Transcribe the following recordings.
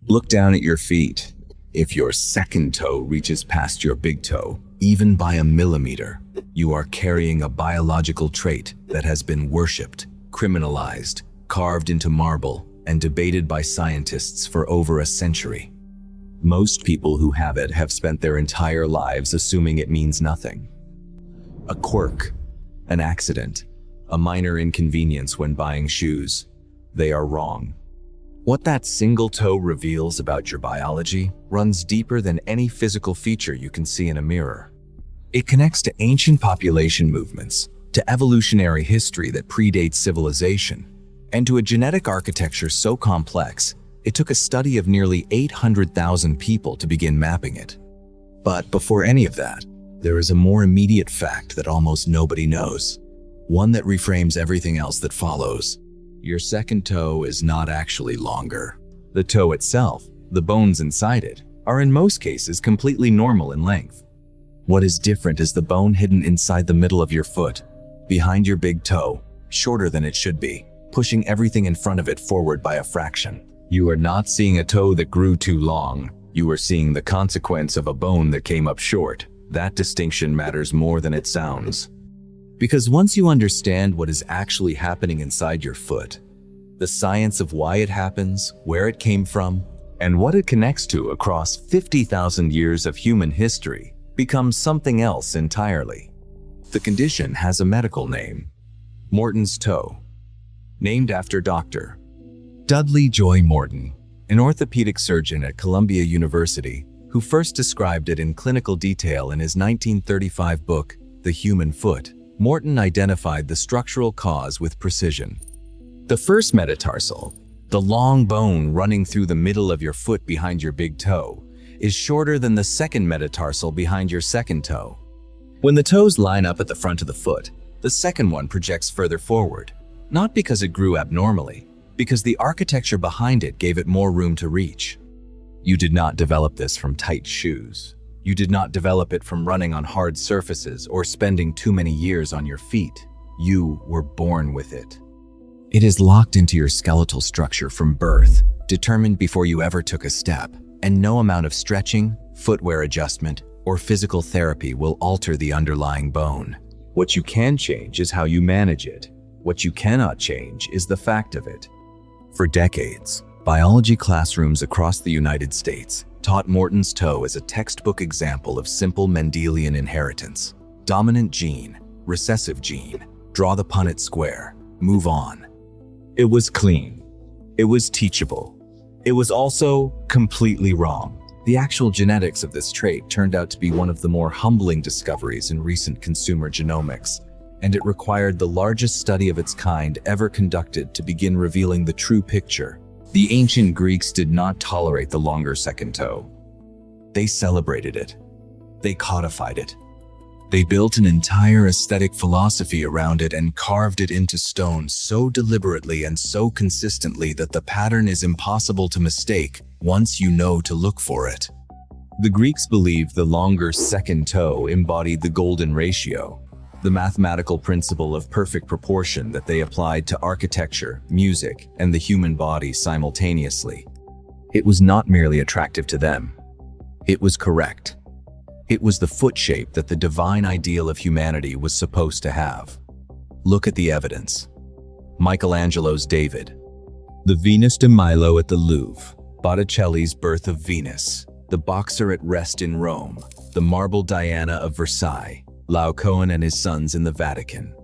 Look down at your feet. If your second toe reaches past your big toe, even by a millimeter, you are carrying a biological trait that has been worshipped, criminalized, carved into marble, and debated by scientists for over a century. Most people who have it have spent their entire lives assuming it means nothing. A quirk, an accident, a minor inconvenience when buying shoes. They are wrong. What that single toe reveals about your biology runs deeper than any physical feature you can see in a mirror. It connects to ancient population movements, to evolutionary history that predates civilization, and to a genetic architecture so complex, it took a study of nearly 800,000 people to begin mapping it. But before any of that, there is a more immediate fact that almost nobody knows, one that reframes everything else that follows. Your second toe is not actually longer. The toe itself, the bones inside it, are in most cases completely normal in length. What is different is the bone hidden inside the middle of your foot, behind your big toe, shorter than it should be, pushing everything in front of it forward by a fraction. You are not seeing a toe that grew too long. You are seeing the consequence of a bone that came up short. That distinction matters more than it sounds. Because once you understand what is actually happening inside your foot, the science of why it happens, where it came from, and what it connects to across 50,000 years of human history becomes something else entirely. The condition has a medical name, Morton's toe, named after Dr. Dudley Joy Morton, an orthopedic surgeon at Columbia University, who first described it in clinical detail in his 1935 book, The Human Foot. Morton identified the structural cause with precision. The first metatarsal, the long bone running through the middle of your foot behind your big toe, is shorter than the second metatarsal behind your second toe. When the toes line up at the front of the foot, the second one projects further forward, not because it grew abnormally, because the architecture behind it gave it more room to reach. You did not develop this from tight shoes. You did not develop it from running on hard surfaces or spending too many years on your feet. You were born with it. It is locked into your skeletal structure from birth, determined before you ever took a step, and no amount of stretching, footwear adjustment, or physical therapy will alter the underlying bone. What you can change is how you manage it. What you cannot change is the fact of it. For decades, biology classrooms across the United States taught Morton's toe as a textbook example of simple Mendelian inheritance. Dominant gene, recessive gene, draw the Punnett square, move on. It was clean. It was teachable. It was also completely wrong. The actual genetics of this trait turned out to be one of the more humbling discoveries in recent consumer genomics, and it required the largest study of its kind ever conducted to begin revealing the true picture. The ancient Greeks did not tolerate the longer second toe. They celebrated it. They codified it. They built an entire aesthetic philosophy around it and carved it into stone so deliberately and so consistently that the pattern is impossible to mistake once you know to look for it. The Greeks believed the longer second toe embodied the golden ratio, the mathematical principle of perfect proportion that they applied to architecture, music, and the human body simultaneously. It was not merely attractive to them. It was correct. It was the foot shape that the divine ideal of humanity was supposed to have. Look at the evidence. Michelangelo's David, the Venus de Milo at the Louvre, Botticelli's Birth of Venus, the boxer at rest in Rome, the marble Diana of Versailles, Laocoon and his sons in the Vatican,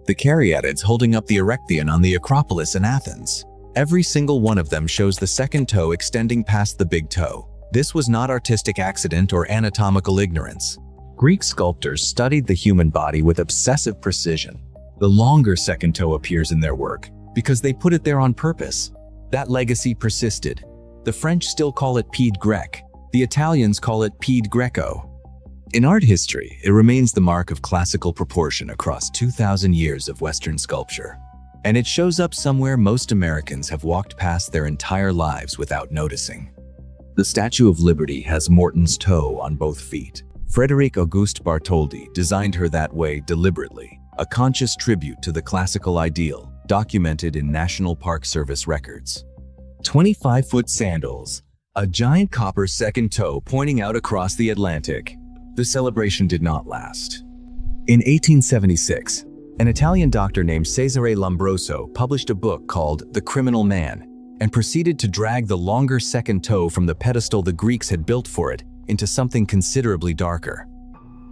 the caryatids holding up the Erechtheion on the Acropolis in Athens. Every single one of them shows the second toe extending past the big toe. This was not artistic accident or anatomical ignorance. Greek sculptors studied the human body with obsessive precision. The longer second toe appears in their work because they put it there on purpose. That legacy persisted. The French still call it pied grec. The Italians call it pied greco. In art history, it remains the mark of classical proportion across 2,000 years of Western sculpture. And it shows up somewhere most Americans have walked past their entire lives without noticing. The Statue of Liberty has Morton's toe on both feet. Frédéric Auguste Bartholdi designed her that way deliberately, a conscious tribute to the classical ideal, documented in National Park Service records. 25-foot sandals, a giant copper second toe pointing out across the Atlantic. The celebration did not last. In 1876, an Italian doctor named Cesare Lombroso published a book called The Criminal Man and proceeded to drag the longer second toe from the pedestal the Greeks had built for it into something considerably darker.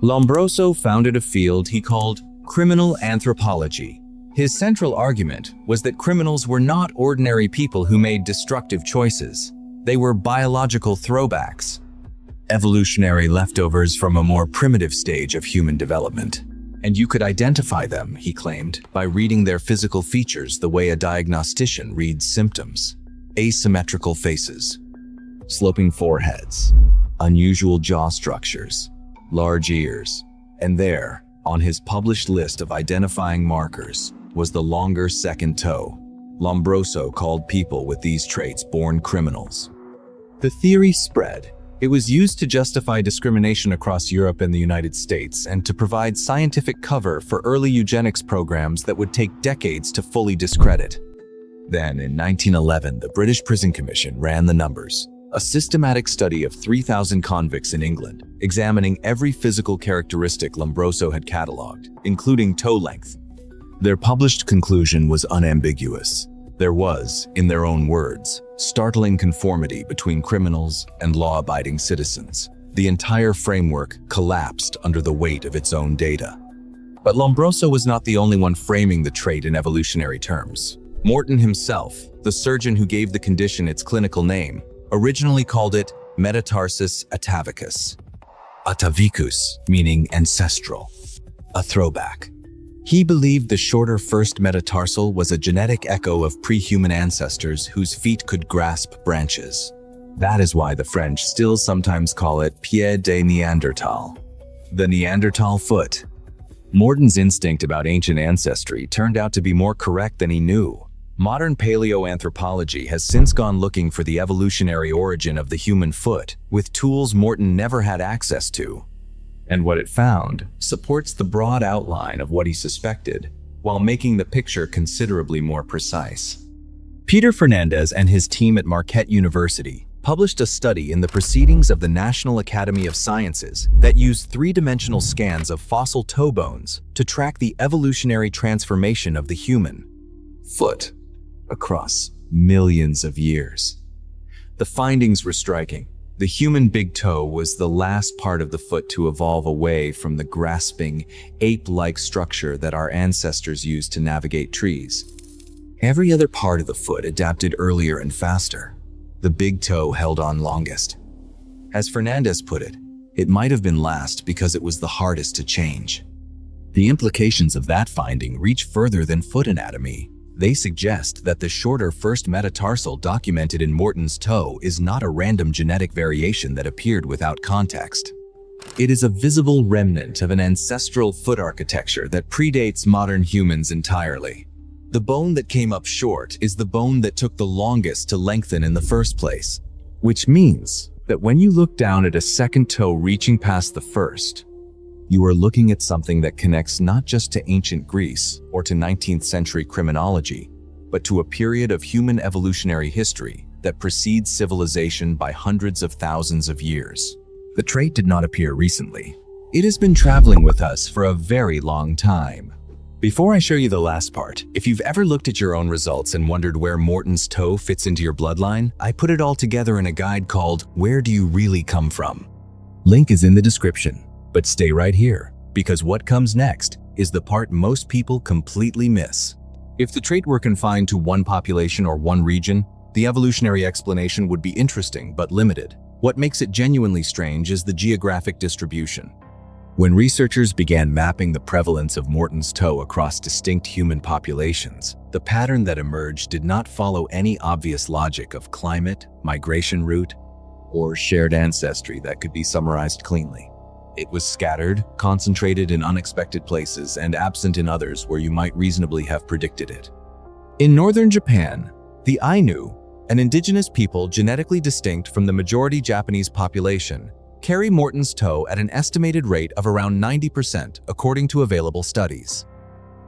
Lombroso founded a field he called criminal anthropology. His central argument was that criminals were not ordinary people who made destructive choices. They were biological throwbacks, evolutionary leftovers from a more primitive stage of human development. And you could identify them, he claimed, by reading their physical features the way a diagnostician reads symptoms. Asymmetrical faces, sloping foreheads, unusual jaw structures, large ears, and there, on his published list of identifying markers, was the longer second toe. Lombroso called people with these traits born criminals. The theory spread. It was used to justify discrimination across Europe and the United States and to provide scientific cover for early eugenics programs that would take decades to fully discredit. Then, in 1911, the British Prison Commission ran the numbers, a systematic study of 3,000 convicts in England, examining every physical characteristic Lombroso had catalogued, including toe length. Their published conclusion was unambiguous. There was, in their own words, startling conformity between criminals and law-abiding citizens. The entire framework collapsed under the weight of its own data. But Lombroso was not the only one framing the trait in evolutionary terms. Morton himself, the surgeon who gave the condition its clinical name, originally called it metatarsus atavicus. Atavicus meaning ancestral, a throwback. He believed the shorter first metatarsal was a genetic echo of pre-human ancestors whose feet could grasp branches. That is why the French still sometimes call it pied de Neanderthal, the Neanderthal foot. Morton's instinct about ancient ancestry turned out to be more correct than he knew. Modern paleoanthropology has since gone looking for the evolutionary origin of the human foot with tools Morton never had access to. And what it found supports the broad outline of what he suspected, while making the picture considerably more precise. Peter Fernandez and his team at Marquette University published a study in the Proceedings of the National Academy of Sciences that used three-dimensional scans of fossil toe bones to track the evolutionary transformation of the human foot across millions of years. The findings were striking. The human big toe was the last part of the foot to evolve away from the grasping, ape-like structure that our ancestors used to navigate trees. Every other part of the foot adapted earlier and faster. The big toe held on longest. As Fernandez put it, it might have been last because it was the hardest to change. The implications of that finding reach further than foot anatomy. They suggest that the shorter first metatarsal documented in Morton's toe is not a random genetic variation that appeared without context. It is a visible remnant of an ancestral foot architecture that predates modern humans entirely. The bone that came up short is the bone that took the longest to lengthen in the first place, which means that when you look down at a second toe reaching past the first, you are looking at something that connects not just to ancient Greece or to 19th century criminology, but to a period of human evolutionary history that precedes civilization by hundreds of thousands of years. The trait did not appear recently. It has been traveling with us for a very long time. Before I show you the last part, if you've ever looked at your own results and wondered where Morton's toe fits into your bloodline, I put it all together in a guide called Where Do You Really Come From? Link is in the description. But stay right here, because what comes next is the part most people completely miss. If the trait were confined to one population or one region, the evolutionary explanation would be interesting but limited. What makes it genuinely strange is the geographic distribution. When researchers began mapping the prevalence of Morton's toe across distinct human populations, the pattern that emerged did not follow any obvious logic of climate, migration route, or shared ancestry that could be summarized cleanly. It was scattered, concentrated in unexpected places, and absent in others where you might reasonably have predicted it. In northern Japan, the Ainu, an indigenous people genetically distinct from the majority Japanese population, carry Morton's toe at an estimated rate of around 90% according to available studies.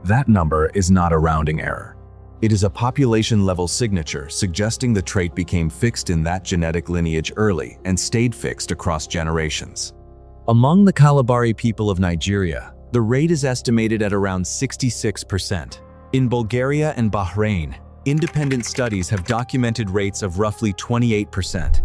That number is not a rounding error. It is a population-level signature, suggesting the trait became fixed in that genetic lineage early and stayed fixed across generations. Among the Kalabari people of Nigeria, the rate is estimated at around 66%. In Bulgaria and Bahrain, independent studies have documented rates of roughly 28%.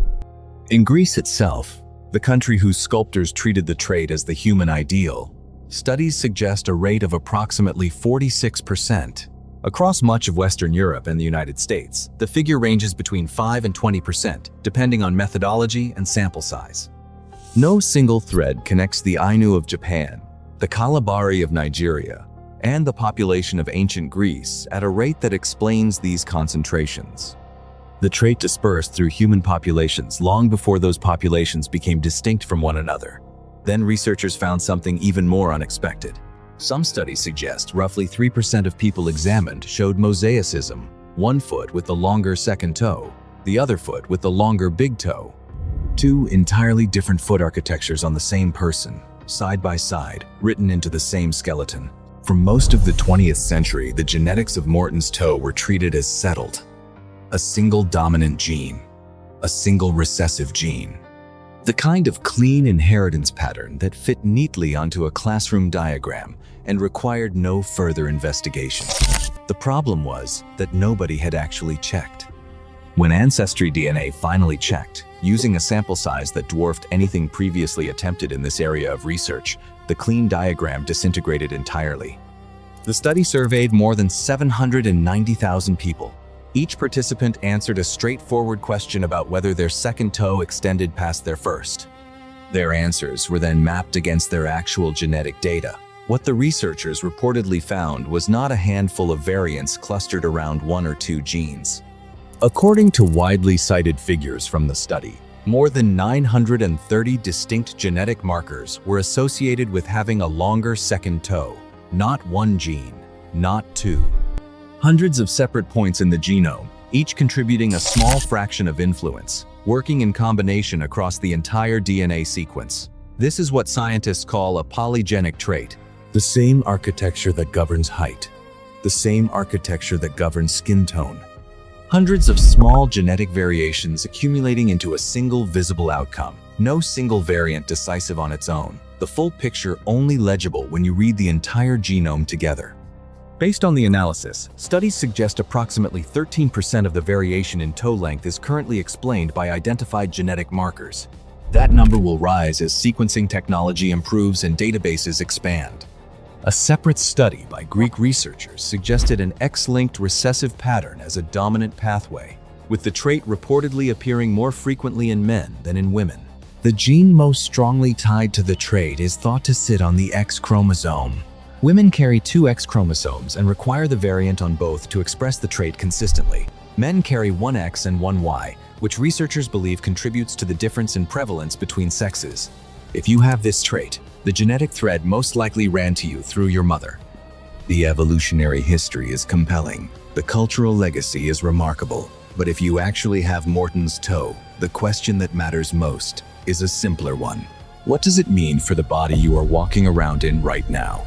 In Greece itself, the country whose sculptors treated the trait as the human ideal, studies suggest a rate of approximately 46%. Across much of Western Europe and the United States, the figure ranges between 5 and 20%, depending on methodology and sample size. No single thread connects the Ainu of Japan, the Kalabari of Nigeria, and the population of ancient Greece at a rate that explains these concentrations. The trait dispersed through human populations long before those populations became distinct from one another. Then researchers found something even more unexpected. Some studies suggest roughly 3% of people examined showed mosaicism, one foot with the longer second toe, the other foot with the longer big toe. Two entirely different foot architectures on the same person, side by side, written into the same skeleton. For most of the 20th century, the genetics of Morton's toe were treated as settled. A single dominant gene, a single recessive gene. The kind of clean inheritance pattern that fit neatly onto a classroom diagram and required no further investigation. The problem was that nobody had actually checked. When Ancestry DNA finally checked, using a sample size that dwarfed anything previously attempted in this area of research, the clean diagram disintegrated entirely. The study surveyed more than 790,000 people. Each participant answered a straightforward question about whether their second toe extended past their first. Their answers were then mapped against their actual genetic data. What the researchers reportedly found was not a handful of variants clustered around one or two genes. According to widely cited figures from the study, more than 930 distinct genetic markers were associated with having a longer second toe. Not one gene, not two. Hundreds of separate points in the genome, each contributing a small fraction of influence, working in combination across the entire DNA sequence. This is what scientists call a polygenic trait. The same architecture that governs height. The same architecture that governs skin tone. Hundreds of small genetic variations accumulating into a single visible outcome. No single variant decisive on its own. The full picture only legible when you read the entire genome together. Based on the analysis, studies suggest approximately 13% of the variation in toe length is currently explained by identified genetic markers. That number will rise as sequencing technology improves and databases expand. A separate study by Greek researchers suggested an X-linked recessive pattern as a dominant pathway, with the trait reportedly appearing more frequently in men than in women. The gene most strongly tied to the trait is thought to sit on the X chromosome. Women carry two X chromosomes and require the variant on both to express the trait consistently. Men carry one X and one Y, which researchers believe contributes to the difference in prevalence between sexes. If you have this trait, the genetic thread most likely ran to you through your mother. The evolutionary history is compelling. The cultural legacy is remarkable. But if you actually have Morton's toe, the question that matters most is a simpler one. What does it mean for the body you are walking around in right now?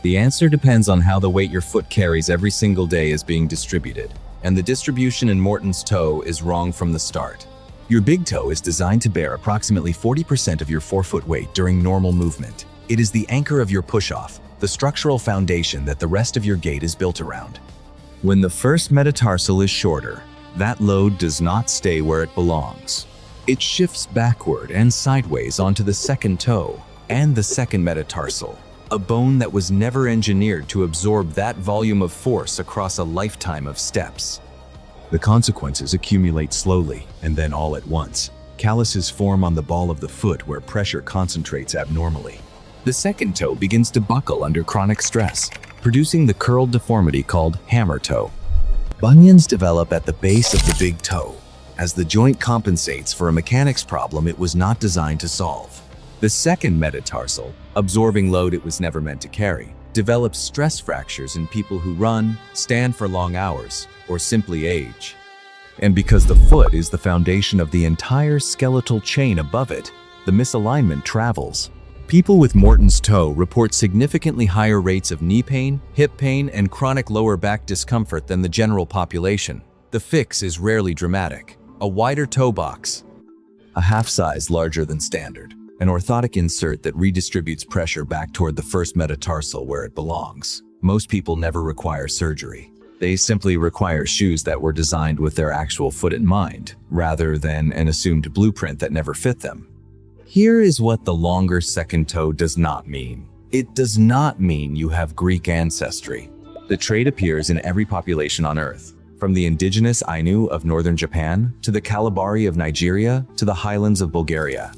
The answer depends on how the weight your foot carries every single day is being distributed, and the distribution in Morton's toe is wrong from the start. Your big toe is designed to bear approximately 40% of your forefoot weight during normal movement. It is the anchor of your push-off, the structural foundation that the rest of your gait is built around. When the first metatarsal is shorter, that load does not stay where it belongs. It shifts backward and sideways onto the second toe and the second metatarsal, a bone that was never engineered to absorb that volume of force across a lifetime of steps. The consequences accumulate slowly and then all at once. Calluses form on the ball of the foot where pressure concentrates abnormally. The second toe begins to buckle under chronic stress, producing the curled deformity called hammer toe. Bunions develop at the base of the big toe, as the joint compensates for a mechanics problem it was not designed to solve. The second metatarsal, absorbing load it was never meant to carry, develops stress fractures in people who run, stand for long hours, or simply age. And because the foot is the foundation of the entire skeletal chain above it, the misalignment travels. People with Morton's toe report significantly higher rates of knee pain, hip pain, and chronic lower back discomfort than the general population. The fix is rarely dramatic. A wider toe box, a half size larger than standard, an orthotic insert that redistributes pressure back toward the first metatarsal where it belongs. Most people never require surgery. They simply require shoes that were designed with their actual foot in mind, rather than an assumed blueprint that never fit them. Here is what the longer second toe does not mean. It does not mean you have Greek ancestry. The trait appears in every population on Earth, from the indigenous Ainu of northern Japan, to the Kalabari of Nigeria, to the highlands of Bulgaria.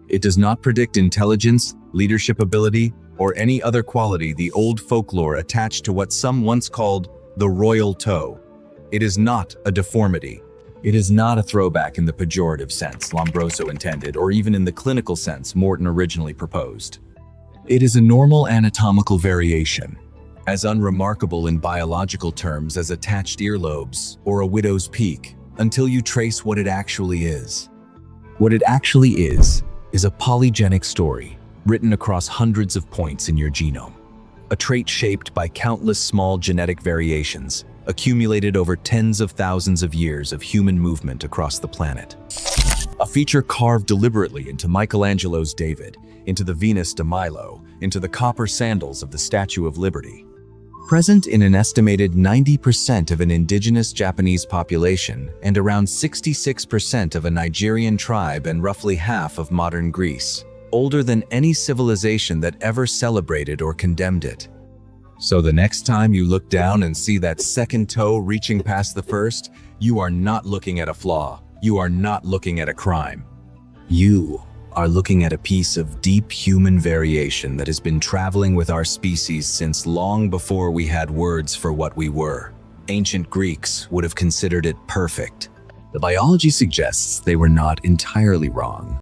It does not predict intelligence, leadership ability, or any other quality the old folklore attached to what some once called the royal toe. It is not a deformity. It is not a throwback in the pejorative sense Lombroso intended, or even in the clinical sense Morton originally proposed. It is a normal anatomical variation, as unremarkable in biological terms as attached earlobes or a widow's peak, until you trace what it actually is. What it actually is a polygenic story, written across hundreds of points in your genome. A trait shaped by countless small genetic variations, accumulated over tens of thousands of years of human movement across the planet. A feature carved deliberately into Michelangelo's David, into the Venus de Milo, into the copper sandals of the Statue of Liberty. Present in an estimated 90% of an indigenous Japanese population and around 66% of a Nigerian tribe and roughly half of modern Greece. Older than any civilization that ever celebrated or condemned it. So the next time you look down and see that second toe reaching past the first, you are not looking at a flaw. You are not looking at a crime. You are looking at a piece of deep human variation that has been traveling with our species since long before we had words for what we were. Ancient Greeks would have considered it perfect. The biology suggests they were not entirely wrong.